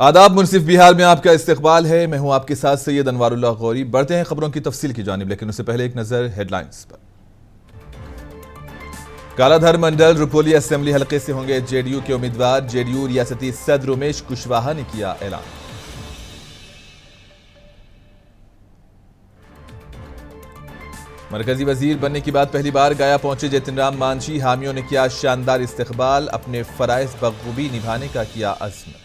आदाब। मुनसिफ बिहार में आपका इस्तकबाल है। मैं हूं आपके साथ सैयद अनवारुल्लाह गौरी। बढ़ते हैं खबरों की तफसील की जानिब, लेकिन उससे पहले एक नजर हेडलाइंस पर। कालाधर मंडल रुपोली असेंबली हलके से होंगे जेडीयू के उम्मीदवार। जेडीयू रियासती सदर उमेश कुशवाहा ने किया ऐलान। मरकजी वजीर बनने के बाद पहली बार गया पहुंचे जतिन राम मांझी। हामियों ने किया शानदार इस्तकबाल। अपने फराइज बखूबी निभाने का किया अज़्म।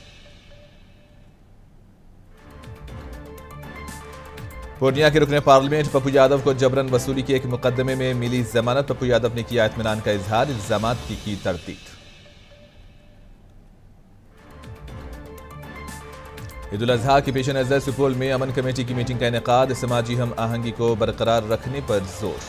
पूर्णिया के रुकने पार्लियामेंट पप्पू यादव को जबरन वसूली के एक मुकदमे में मिली जमानत। पप्पू यादव ने किया इत्मीनान का इजहार। इल्जामात की तरदीद। ईद उल अजहा के पेश नजर सुपौल में अमन कमेटी की मीटिंग का इनेकाद। समाजी हम आहंगी को बरकरार रखने पर जोर।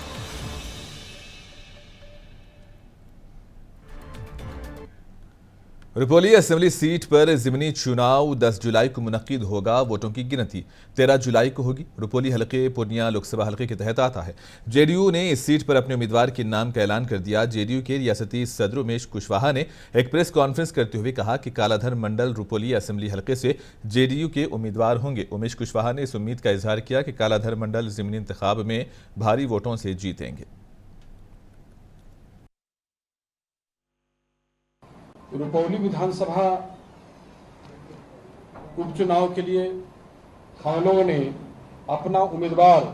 रुपोली असेंबली सीट पर ज़िमनी चुनाव 10 जुलाई को मुनक्किद होगा। वोटों की गिनती 13 जुलाई को होगी। रुपोली हलके पूर्णिया लोकसभा हलके के तहत आता है। जेडीयू ने इस सीट पर अपने उम्मीदवार के नाम का ऐलान कर दिया। जेडीयू के रियासती सदर उमेश कुशवाहा ने एक प्रेस कॉन्फ्रेंस करते हुए कहा कि कालाधर मंडल रुपोली असेंबली हलके से जेडीयू के उम्मीदवार होंगे। उमेश कुशवाहा ने इस उम्मीद का इजहार किया कि कालाधर मंडल ज़िमनी इंतखाब में भारी वोटों से जीतेंगे। रुपौली विधानसभा उपचुनाव के लिए हम लोगों ने अपना उम्मीदवार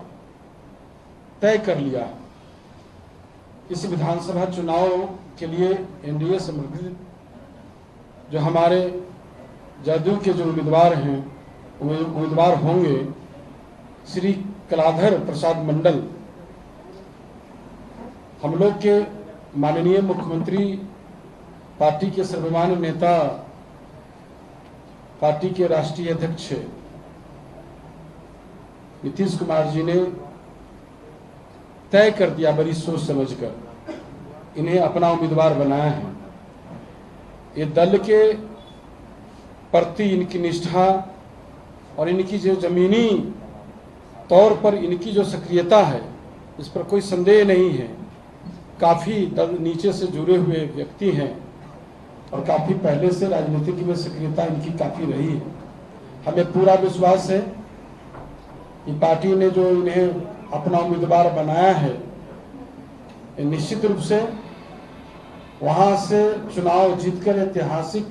तय कर लिया है। इस विधानसभा चुनाव के लिए एनडीए समर्थित जो हमारे जदयू के जो उम्मीदवार हैं, उम्मीदवार होंगे श्री कलाधर प्रसाद मंडल। हम लोग के माननीय मुख्यमंत्री, पार्टी के सर्वमान्य नेता, पार्टी के राष्ट्रीय अध्यक्ष नीतीश कुमार जी ने तय कर दिया, बड़ी सोच समझकर इन्हें अपना उम्मीदवार बनाया है। ये दल के प्रति इनकी निष्ठा और इनकी जो जमीनी तौर पर इनकी जो सक्रियता है, इस पर कोई संदेह नहीं है। काफी दल नीचे से जुड़े हुए व्यक्ति हैं और काफी पहले से राजनीतिक में सक्रियता इनकी काफी रही है। हमें पूरा विश्वास है कि पार्टी ने जो इन्हें अपना उम्मीदवार बनाया है, निश्चित रूप से वहां से चुनाव जीतकर ऐतिहासिक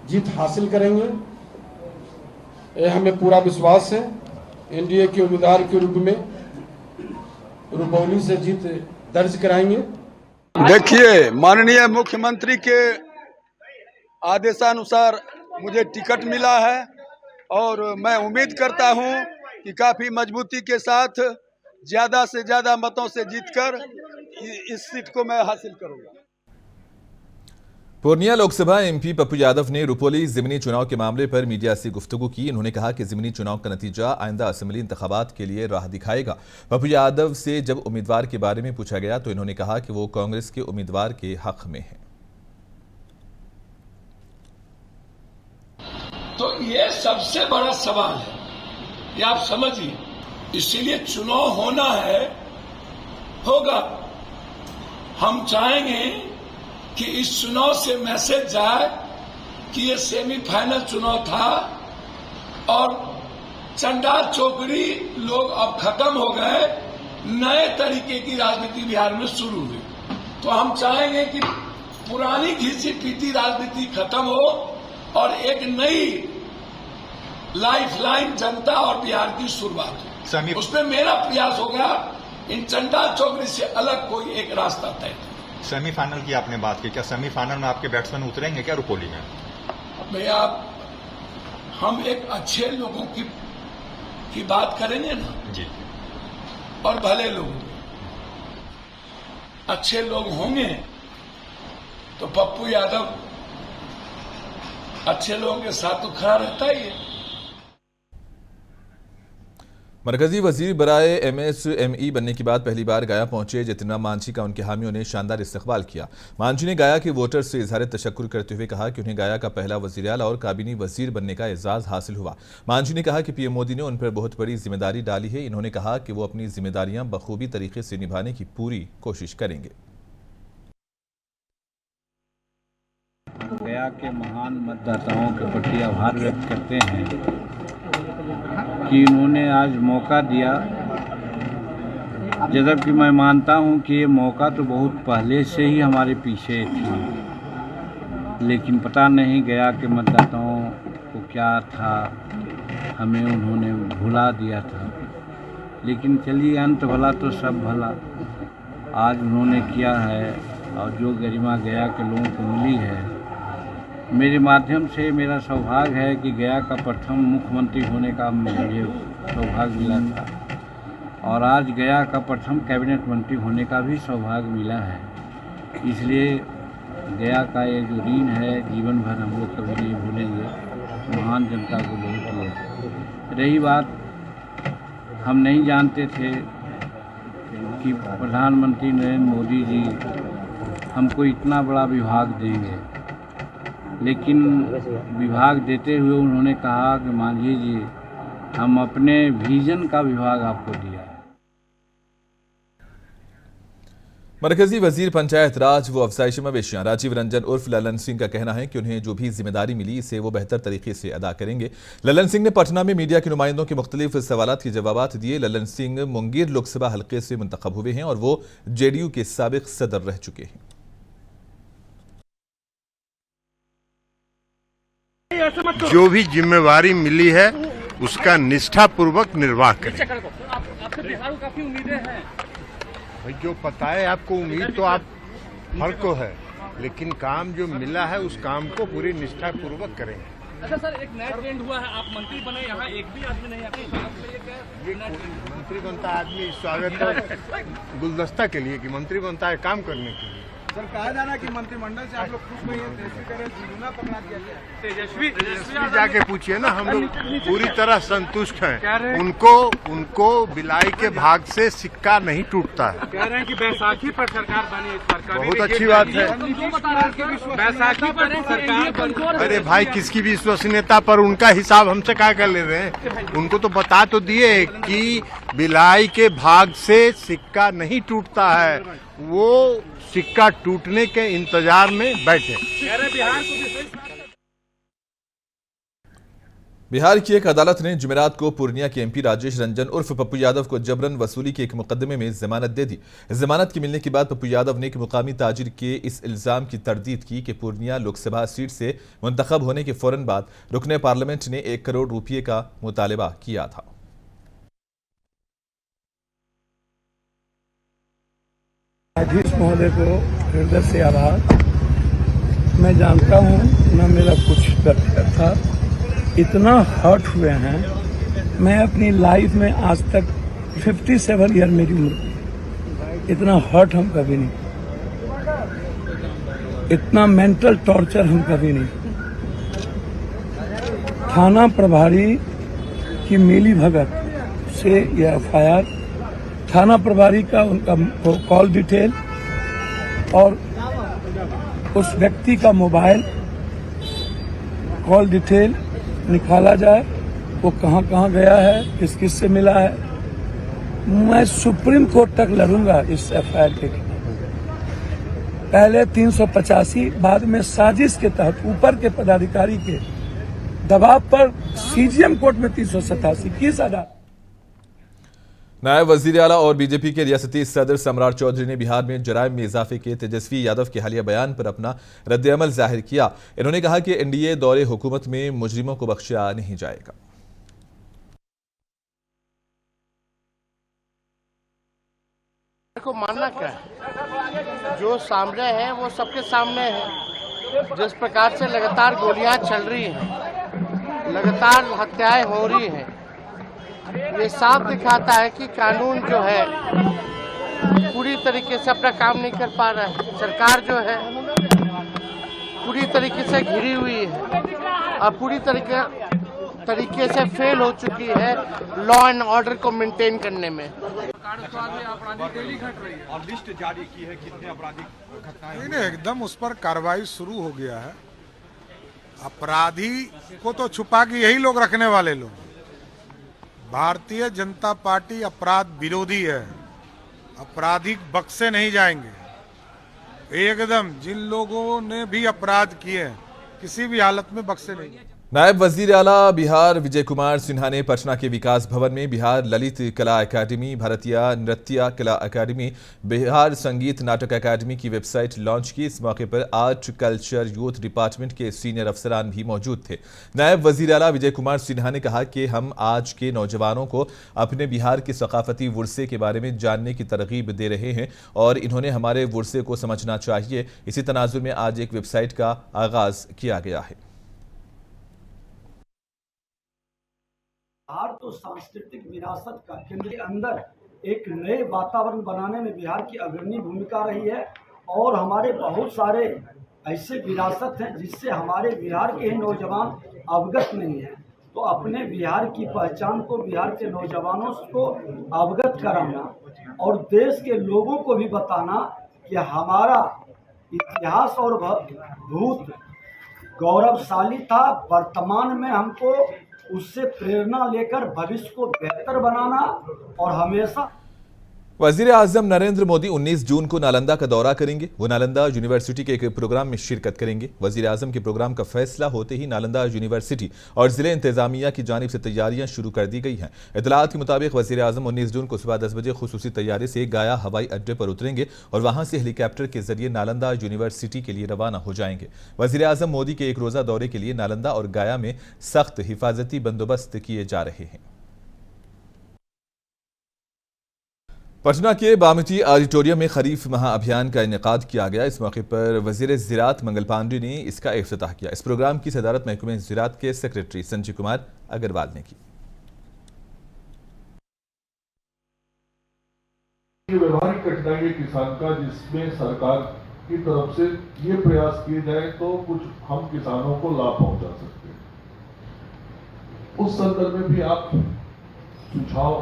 जीत हासिल करेंगे। यह हमें पूरा विश्वास है। एनडीए के उम्मीदवार के रूप में रुपौली से जीत दर्ज कराएंगे। देखिए, माननीय मुख्यमंत्री के आदेशानुसार मुझे टिकट मिला है और मैं उम्मीद करता हूं कि काफ़ी मजबूती के साथ ज़्यादा से ज़्यादा मतों से जीतकर इस सीट को मैं हासिल करूंगा। पूर्णिया लोकसभा एमपी पप्पू यादव ने रुपोली ज़िमनी चुनाव के मामले पर मीडिया से गुफ्तगू की। उन्होंने कहा कि ज़िमनी चुनाव का नतीजा आइंदा असेंबली इंतखाबात के लिए राह दिखाएगा। पप्पू यादव से जब उम्मीदवार के बारे में पूछा गया तो इन्होंने कहा कि वो कांग्रेस के उम्मीदवार के हक में है। तो ये सबसे बड़ा सवाल है, ये आप समझिए। इसीलिए चुनाव होना है, होगा। हम चाहेंगे कि इस चुनाव से मैसेज जाए कि ये सेमीफाइनल चुनाव था और चंडा चौकड़ी लोग अब खत्म हो गए, नए तरीके की राजनीति बिहार में शुरू हुई। तो हम चाहेंगे कि पुरानी घिसी पीटी राजनीति खत्म हो और एक नई लाइफलाइन जनता और बिहार की शुरुआत हो। उसमें मेरा प्रयास होगा इन चंडा चौकड़ी से अलग कोई एक रास्ता तय। सेमीफाइनल की आपने बात की, क्या सेमीफाइनल में आपके बैट्समैन उतरेंगे क्या रुपोली में? भैया, हम एक अच्छे लोगों की बात करेंगे ना जी, और भले लोग अच्छे लोग होंगे तो पप्पू यादव अच्छे लोगों के साथ तो खड़ा रहता ही है। मरकजी वजीर बराए एमएसएमई बनने के बाद पहली बार गया पहुंचे जतिन राम मांझी का उनके हामियों ने शानदार इस्तकबाल किया। मांझी ने गया के वोटर्स से इजहार तशक्कुर करते हुए कहा कि उन्हें गया का पहला वजीर आला और काबीनी वजीर बनने का एजाज हासिल हुआ। मांझी ने कहा कि पीएम मोदी ने उन पर बहुत बड़ी जिम्मेदारी डाली है। इन्होंने कहा कि वो अपनी जिम्मेदारियां बखूबी तरीके से निभाने की पूरी कोशिश करेंगे। गया गया के महान मतदाताओं के प्रति आभार व्यक्त करते हैं कि इन्होंने आज मौका दिया, जबकि मैं मानता हूं कि ये मौका तो बहुत पहले से ही हमारे पीछे थी, लेकिन पता नहीं गया कि मतदाताओं को क्या था, हमें उन्होंने भुला दिया था। लेकिन चलिए, अंत भला तो सब भला। आज उन्होंने किया है और जो गरिमा गया के लोगों को मिली है, मेरे माध्यम से मेरा सौभाग्य है कि गया का प्रथम मुख्यमंत्री होने का मुझे सौभाग्य मिला था और आज गया का प्रथम कैबिनेट मंत्री होने का भी सौभाग्य मिला है। इसलिए गया का ये जो ऋण है जीवन भर हम लोग कभी नहीं भूलेंगे। महान जनता को बहुत किया। रही बात, हम नहीं जानते थे कि प्रधानमंत्री नरेंद्र मोदी जी हमको इतना बड़ा विभाग देंगे, लेकिन विभाग देते हुए उन्होंने कहा कि मांझी जी, हम अपने विजन का विभाग आपको दिया है। मरकजी वजीर पंचायत राज व अफसाइश मवेशियां राजीव रंजन उर्फ ललन सिंह का कहना है कि उन्हें जो भी जिम्मेदारी मिली इसे वो बेहतर तरीके से अदा करेंगे। ललन सिंह ने पटना में मीडिया के नुमाइंदों के मुख्तलिफ सवालात के जवाब दिए। ललन सिंह मुंगेर लोकसभा हल्के से मुंतखब हुए हैं और वो जेडीयू के साबिक सदर रह चुके हैं। जो भी जिम्मेवारी मिली है उसका निष्ठापूर्वक निर्वाह करें। काफी उम्मीदें हैं भाई, जो पता है आपको, उम्मीद तो आप हर को है, लेकिन काम जो मिला है उस काम को पूरी निष्ठापूर्वक करें। अच्छा सर, एक नया ट्रेंड हुआ है, आप मंत्री बने, यहाँ एक भी आदमी नहीं आता। ये मंत्री बनता आदमी स्वागत है गुलदस्ता के लिए कि मंत्री बनता है काम करने के लिए। सर, कहा जाना कि मंत्रिमंडल से आप लोग खुश नहीं है, पकड़ा दिया गया। तेजस्वी जाके पूछिए ना, हम लोग पूरी तरह संतुष्ट हैं। उनको बिलाई के भाग से सिक्का नहीं टूटता है। कह रहे हैं कि बैसाखी पर सरकार बनी, इस बार बहुत अच्छी बात है। बैसाखी पर सरकार। अरे भाई, किसकी भी विश्वसनीयता पर उनका हिसाब हमसे क्या कर ले रहे हैं? उनको तो बता तो दिए कि बिलाई के भाग से सिक्का नहीं टूटता है, वो सिक्का टूटने के इंतजार में बैठे। बिहार की एक अदालत ने जुमेरात को पूर्णिया के एमपी राजेश रंजन उर्फ पप्पू यादव को जबरन वसूली के एक मुकदमे में जमानत दे दी। जमानत के मिलने के बाद पप्पू यादव ने एक मुकामी ताजिर के इस इल्जाम की तरदीद की कि पूर्णिया लोकसभा सीट से मुंतखब होने के फौरन बाद रुकने पार्लियामेंट ने 1 करोड़ रुपये का मुतालबा किया था। न्यायाधीश महोदय को हृदय से आभार। मैं जानता हूँ न मेरा कुछ व्यक्तिगत था, इतना हर्ट हुए हैं। मैं अपनी लाइफ में आज तक 57 ईयर मेरी उम्र, इतना हर्ट हम कभी नहीं, इतना मेंटल टॉर्चर हम कभी नहीं। थाना प्रभारी की मिली भगत से यह एफआईआर, थाना प्रभारी का उनका कॉल डिटेल और उस व्यक्ति का मोबाइल कॉल डिटेल निकाला जाए, वो कहाँ कहाँ गया है, किस किस से मिला है। मैं सुप्रीम कोर्ट तक लड़ूंगा इस एफआईआर के खिलाफ। पहले 385, बाद में साजिश के तहत ऊपर के पदाधिकारी के दबाव पर सीजीएम कोर्ट में 387 की सजा। नायब वजीर आला और बीजेपी के रियासती सदर सम्राट चौधरी ने बिहार में जराइम में इजाफे के तेजस्वी यादव के हालिया बयान पर अपना रद्द-ए-अमल जाहिर किया। इन्होंने कहा कि एनडीए दौरे हुकूमत में मुजरिमों को बख्शा नहीं जाएगा। को मानना क्या है, जो सामने है वो सबके सामने है। जिस प्रकार से लगातार गोलियां चल रही हैं, लगातार हत्याएं हो रही हैं, ये साफ दिखाता है कि कानून जो है पूरी तरीके से अपना काम नहीं कर पा रहा है। सरकार जो है पूरी तरीके से घिरी हुई है और पूरी तरीके से फेल हो चुकी है लॉ एंड ऑर्डर को मेंटेन करने में। और लिस्ट जारी की है कितने आपराधिक घटनाएं। नहीं, एकदम उस पर कार्रवाई शुरू हो गया है। अपराधी को तो छुपा के यही लोग रखने वाले लोग। भारतीय जनता पार्टी अपराध विरोधी है, आपराधिक बक्से नहीं जाएंगे। एकदम जिन लोगों ने भी अपराध किए किसी भी हालत में बख्शे नहीं। नायब वजीर आला बिहार विजय कुमार सिन्हा ने पटना के विकास भवन में बिहार ललित कला अकादमी, भारतीय नृत्य कला अकादमी, बिहार संगीत नाटक अकादमी की वेबसाइट लॉन्च की। इस मौके पर आर्ट कल्चर यूथ डिपार्टमेंट के सीनियर अफसरान भी मौजूद थे। नायब वजीर आला विजय कुमार सिन्हा ने कहा कि हम आज के नौजवानों को अपने बिहार के सकाफती विरसे के बारे में जानने की तरगीब दे रहे हैं और इन्होंने हमारे विरसे को समझना चाहिए। इसी तनाजुर में आज एक वेबसाइट का आगाज किया गया है। बिहार तो सांस्कृतिक विरासत का केंद्र के अंदर एक नए वातावरण बनाने में बिहार की अग्रणी भूमिका रही है और हमारे बहुत सारे ऐसे विरासत हैं जिससे हमारे बिहार के ही नौजवान अवगत नहीं है। तो अपने बिहार की पहचान को बिहार के नौजवानों को अवगत कराना और देश के लोगों को भी बताना कि हमारा इतिहास और भूत गौरवशाली था, वर्तमान में हमको उससे प्रेरणा लेकर भविष्य को बेहतर बनाना और हमेशा। वजीर आजम नरेंद्र मोदी 19 जून को नालंदा का दौरा करेंगे। वो नालंदा यूनिवर्सिटी के एक प्रोग्राम में शिरकत करेंगे। वजीर आजम के प्रोग्राम का फैसला होते ही नालंदा यूनिवर्सिटी और जिले इंतजामिया की जानिब से तैयारियां शुरू कर दी गई हैं। इतलात के मुताबिक वजीर आजम 19 जून को सुबह 10 बजे खुसूसी तैयारी से गया हवाई अड्डे पर उतरेंगे और वहां से हेलीकॉप्टर के जरिए नालंदा यूनिवर्सिटी के लिए रवाना हो जाएंगे। वजीर आजम मोदी के एक रोजा दौरे के लिए नालंदा और गया में सख्त हिफाजती बंदोबस्त किए जा रहे हैं। पटना के बामिती ऑडिटोरियम में खरीफ महाअभियान का इनेकाद किया गया। इस मौके पर वजीर ज़राअत मंगल पांडे ने इसका इफ्तिताह किया। इस प्रोग्राम की सदारत महकमे ज़राअत के सेक्रेटरी संजय कुमार अग्रवाल ने की। व्यवहारिक कठिनाई किसान का, जिसमें सरकार की तरफ से ये प्रयास किए जाए तो कुछ हम किसानों को लाभ पहुंचा सकते हैं। उस संदर्भ में भी आप सुझाव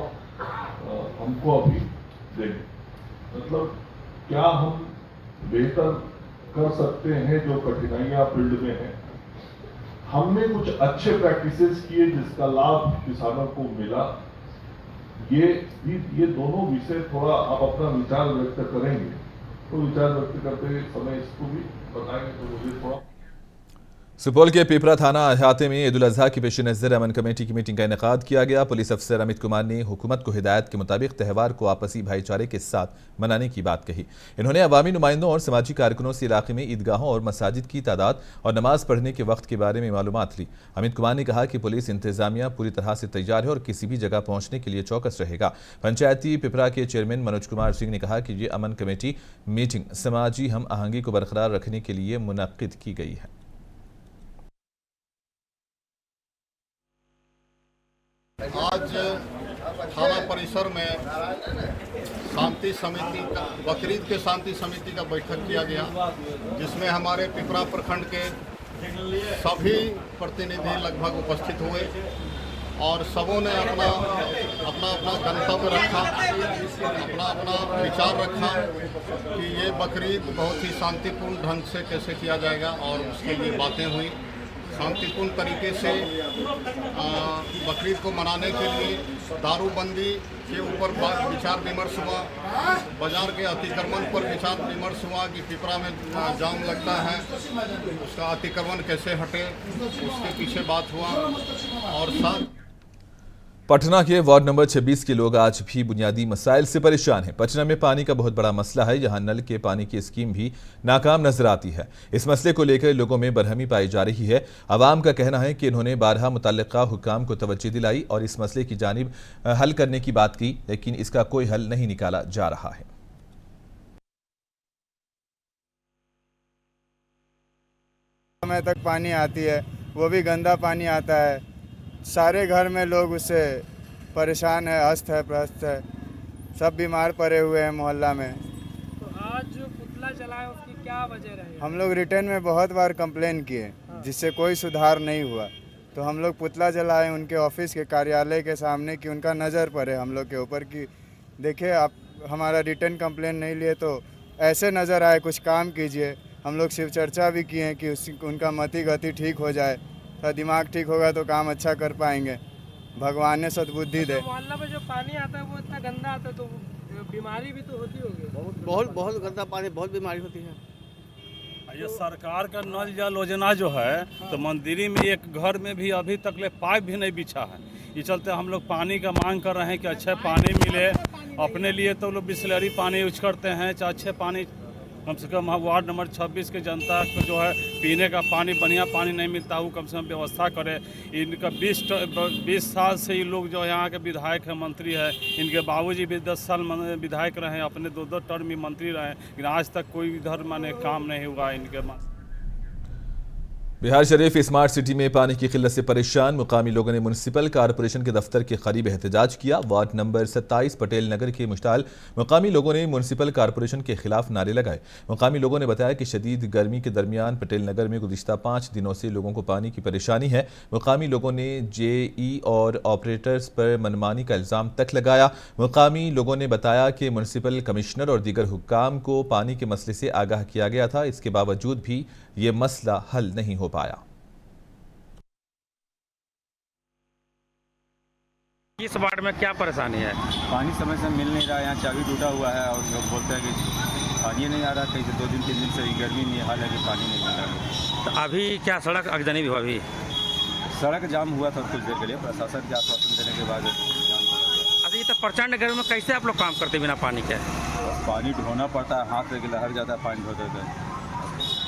हमको अभी देंगे, मतलब क्या हम बेहतर कर सकते हैं जो कठिनाइयां फील्ड में हैं। हमने कुछ अच्छे प्रैक्टिसेस किए जिसका लाभ किसानों को मिला। ये दोनों विषय थोड़ा आप अपना विचार व्यक्त करेंगे, तो विचार व्यक्त करते समय इसको भी बताएंगे तो मुझे थोड़ा। सुपौल के पिपरा थाना अहाते में ईद उल अजहा के पेश नज़र अमन कमेटी की मीटिंग का इनेकाद किया गया। पुलिस अफसर अमित कुमार ने हुकूमत को हिदायत के मुताबिक त्यौहार को आपसी भाईचारे के साथ मनाने की बात कही। इन्होंने अवामी नुमाइंदों और समाजी कारकुनों से इलाके में ईदगाहों और मसाजिद की तादाद और नमाज पढ़ने के वक्त के बारे में मालूमात ली। अमित कुमार ने कहा कि पुलिस इंतजामिया पूरी तरह से तैयार है और किसी भी जगह पहुंचने के लिए चौकस रहेगा। पंचायती पिपरा के चेयरमैन मनोज कुमार सिंह ने कहा कि ये अमन कमेटी मीटिंग समाजी हम आहंगी को बरकरार रखने के लिए मुनक्किद की गई है। आज थाना परिसर में शांति समिति का, बकरीद के शांति समिति का बैठक किया गया, जिसमें हमारे पिपरा प्रखंड के सभी प्रतिनिधि लगभग उपस्थित हुए और सबों ने अपना गंतव्य रखा, अपना विचार रखा कि ये बकरीद बहुत ही शांतिपूर्ण ढंग से कैसे किया जाएगा और उसके लिए बातें हुई। शांतिपूर्ण तरीके से बकरीद को मनाने के लिए दारूबंदी के ऊपर विचार विमर्श हुआ, बाजार के अतिक्रमण पर विचार विमर्श हुआ कि पिपरा में जाम लगता है, उसका अतिक्रमण कैसे हटे, उसके पीछे बात हुआ। और साथ पटना के वार्ड नंबर 26 के लोग आज भी बुनियादी मसाइल से परेशान हैं। पटना में पानी का बहुत बड़ा मसला है। यहाँ नल के पानी की स्कीम भी नाकाम नजर आती है। इस मसले को लेकर लोगों में बरहमी पाई जा रही है। अवाम का कहना है कि इन्होंने बारहा मुतल्लिका हुक्काम को तवज्जो दिलाई और इस मसले की जानिब हल करने की बात की, लेकिन इसका कोई हल नहीं निकाला जा रहा है। समय तक पानी आती है, वो भी गंदा पानी आता है। सारे घर में लोग उससे परेशान है, अस्त है, प्रस्त है, सब बीमार पड़े हुए हैं मोहल्ला में। तो आज जो पुतला जलाए उसकी क्या वजह रही? हम लोग रिटर्न में बहुत बार कंप्लेन किए, जिससे कोई सुधार नहीं हुआ। तो हम लोग पुतला जलाए उनके ऑफिस के कार्यालय के सामने कि उनका नज़र पड़े हम लोग के ऊपर कि देखिए आप हमारा रिटर्न कंप्लेन नहीं लिए तो ऐसे नज़र आए, कुछ काम कीजिए। हम लोग शिव चर्चा भी किए हैं कि उनका मति गति ठीक हो जाए, दिमाग ठीक होगा तो काम अच्छा कर पाएंगे, भगवान ने सद्बुद्धि दे। मोहल्ला में जो पानी आता है वो इतना गंदा आता है तो बीमारी भी तो होती होगी। बहुत गंदा पानी, बहुत बीमारी होती है। ये सरकार का नल जल योजना जो है तो मंदिरी में एक घर में भी अभी तक ले पाइप भी नहीं बिछा है। इस चलते हम लोग पानी का मांग कर रहे हैं कि अच्छे पानी मिले। अपने लिए तो लोग बिसलेरी पानी यूज करते हैं, चाहे अच्छे पानी कम से कम वार्ड नंबर 26 के जनता को जो है पीने का पानी बढ़िया पानी नहीं मिलता, वो कम से कम व्यवस्था करे। इनका 20 साल से ये लोग जो यहाँ के विधायक है, मंत्री है, इनके बाबूजी भी 10 साल विधायक रहे, अपने 2 टर्म में मंत्री रहे, लेकिन आज तक कोई इधर माने काम नहीं हुआ इनके। बिहार शरीफ स्मार्ट सिटी में पानी की किल्लत से परेशान मुकामी लोगों ने म्युनिसिपल कॉरपोरेशन के दफ्तर के करीब एहतजाज किया। वार्ड नंबर 27 पटेल नगर के मुश्ताल मुकामी लोगों ने म्युनिसिपल कॉरपोरेशन के खिलाफ नारे लगाए। मुकामी लोगों ने बताया कि शदीद गर्मी के दरमियान पटेल नगर में गुज़िश्ता 5 दिनों से लोगों को पानी की परेशानी है। मुकामी लोगों ने जेई और ऑपरेटर्स पर मनमानी का इल्ज़ाम तक लगाया। मुकामी लोगों ने बताया कि म्युनिसिपल कमिश्नर और दीगर हुक्काम को पानी के मसले से आगाह किया गया था, इसके बावजूद भी ये मसला हल नहीं हो पाया। इस वार्ड में क्या परेशानी है? पानी समय से मिल नहीं रहा है, यहाँ चाबी टूटा हुआ है और लोग बोलते हैं कि पानी नहीं आ रहा। कहीं से 2 दिन 3 दिन से गर्मी में हाल है कि पानी नहीं मिल रहा। तो अभी क्या सड़क अगजनी भी हुआ? अभी सड़क जाम हुआ था कुछ देर के लिए, प्रशासन के आश्वासन देने के बाद जाम हो गया। अभी तो प्रचंड गर्मी में कैसे आप लोग काम करते बिना पानी के? पानी ढोना पड़ता है, हाथ से लहर जाता है पानी ढोते हुए।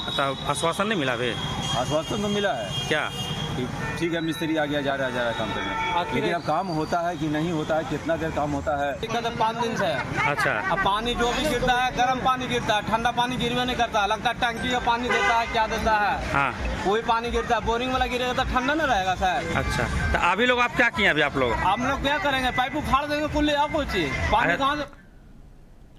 तो आश्वासन नहीं मिला? भाई आश्वासन तो मिला है क्या? ठीक है, मिस्त्री आ गया जा रहा है काम करने, लेकिन अब काम होता है कि नहीं होता है, कितना देर काम होता है? दिक्कत 5 दिन से। अच्छा। अब पानी जो भी गिरता है गर्म पानी गिरता है, ठंडा पानी गिरवे नहीं करता। लगता है टंकी का पानी देता है, क्या देता है? हाँ। कोई पानी गिरता है, बोरिंग वाला गिरेगा तो ठंडा नहीं रहेगा सर। अच्छा, तो अभी लोग आप क्या किए? अभी आप लोग क्या करेंगे? पाइप उखाड़ देंगे कुल्ले, आप कुछ पानी कहाँ से?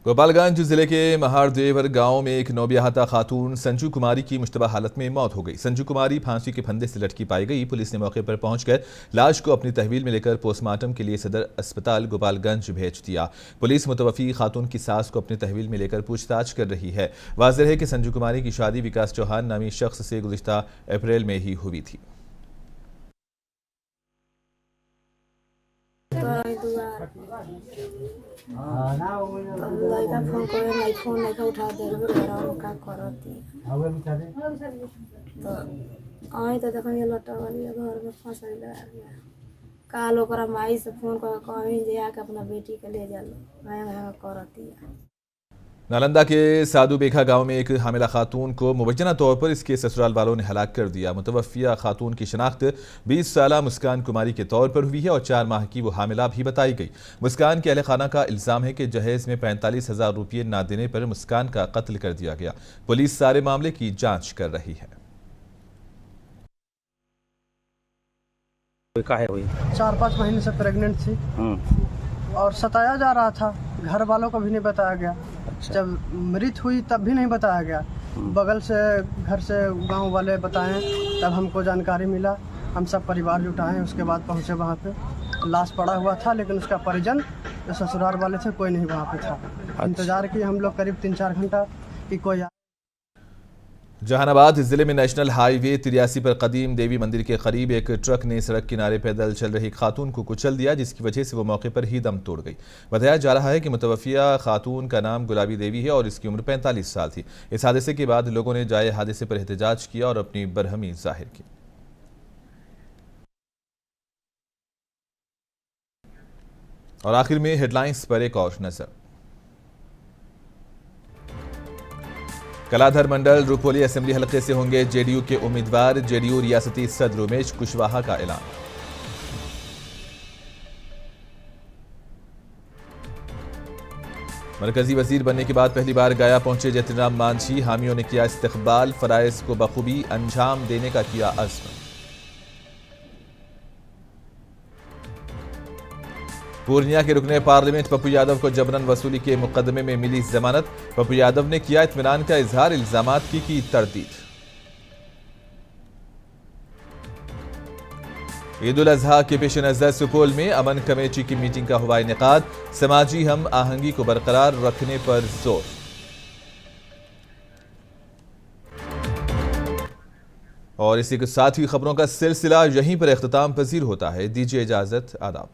गोपालगंज जिले के महारदेवर गांव में एक नौबियाहता खातून संजू कुमारी की मुश्तबा हालत में मौत हो गई। संजू कुमारी फांसी के फंदे से लटकी पाई गई। पुलिस ने मौके पर पहुंचकर लाश को अपनी तहवील में लेकर पोस्टमार्टम के लिए सदर अस्पताल गोपालगंज भेज दिया। पुलिस मुतवफ़ी खातून की सास को अपनी तहवील में लेकर पूछताछ कर रही है। वाज़ेह है कि संजू कुमारी की शादी विकास चौहान नामी शख्स से गुज़िश्ता अप्रैल में ही हुई थी। लड़का फोन करे नहीं, फोन नहीं उठा दे का करती तो आई तो देखेंगे लटा वाली घर में फंसल गया। काल ओकरा माई से फोन कर कहीं जे आके अपना बेटी के ले जा लो करती। नालंदा के साधु बेखा गांव में एक हामिला खातून को मुबैना तौर पर इसके ससुराल वालों ने हलाक कर दिया। मुतवफ़िया खातून की शनाख्त 20 साला मुस्कान कुमारी के तौर पर हुई है और 4 माह की वो हामिला भी बताई गई। मुस्कान के अहले खाना का इल्ज़ाम है कि जहेज़ में 45,000 रुपये ना देने पर मुस्कान का कत्ल कर दिया गया। पुलिस सारे मामले की जाँच कर रही है। 4-5 महीने से प्रेग्नेंट थी और सताया जा रहा था। घर वालों को भी नहीं बताया गया। जब मृत हुई तब भी नहीं बताया गया। बगल से घर से गांव वाले बताएं, तब हमको जानकारी मिला। हम सब परिवार जुटाएं, उसके बाद पहुंचे वहां पे। लाश पड़ा हुआ था, लेकिन उसका परिजन जो ससुराल वाले थे कोई नहीं वहां पे था। इंतजार किए हम लोग करीब 3-4 घंटा कि कोई। जहानाबाद जिले में नेशनल हाईवे 83 पर कदीम देवी मंदिर के करीब एक ट्रक ने सड़क किनारे पैदल चल रही खातून को कुचल दिया, जिसकी वजह से वो मौके पर ही दम तोड़ गई। बताया जा रहा है कि मुतवफ़िया खातून का नाम गुलाबी देवी है और इसकी उम्र 45 साल थी। इस हादसे के बाद लोगों ने जाए हादसे पर एहतजाज किया और अपनी बरहमी जाहिर की। और आखिर में हेडलाइंस पर एक और नजर। कलाधर मंडल रुपोली असेंबली हलके से होंगे जेडीयू के उम्मीदवार। जेडीयू रियासती सदर उमेश कुशवाहा का ऐलान। मरकजी वजीर बनने के बाद पहली बार गया पहुंचे जतिनराम मांझी। हामियों ने किया इस्तकबाल, फराइज को बखूबी अंजाम देने का किया अज़्म। पूर्णिया के रुकने पार्लियामेंट पप्पू यादव को जबरन वसूली के मुकदमे में मिली जमानत। पप्पू यादव ने किया इत्मीनान का इजहार, इल्जामात की तरदीद। ईद उल अजहा के पेश नजर सुपौल में अमन कमेटी की मीटिंग का हुआ इनेकाद। समाजी हम आहंगी को बरकरार रखने पर जोर। और इसी के साथ ही खबरों का सिलसिला यहीं पर इख्तिताम पजीर होता है। दीजिए इजाजत, आदाब।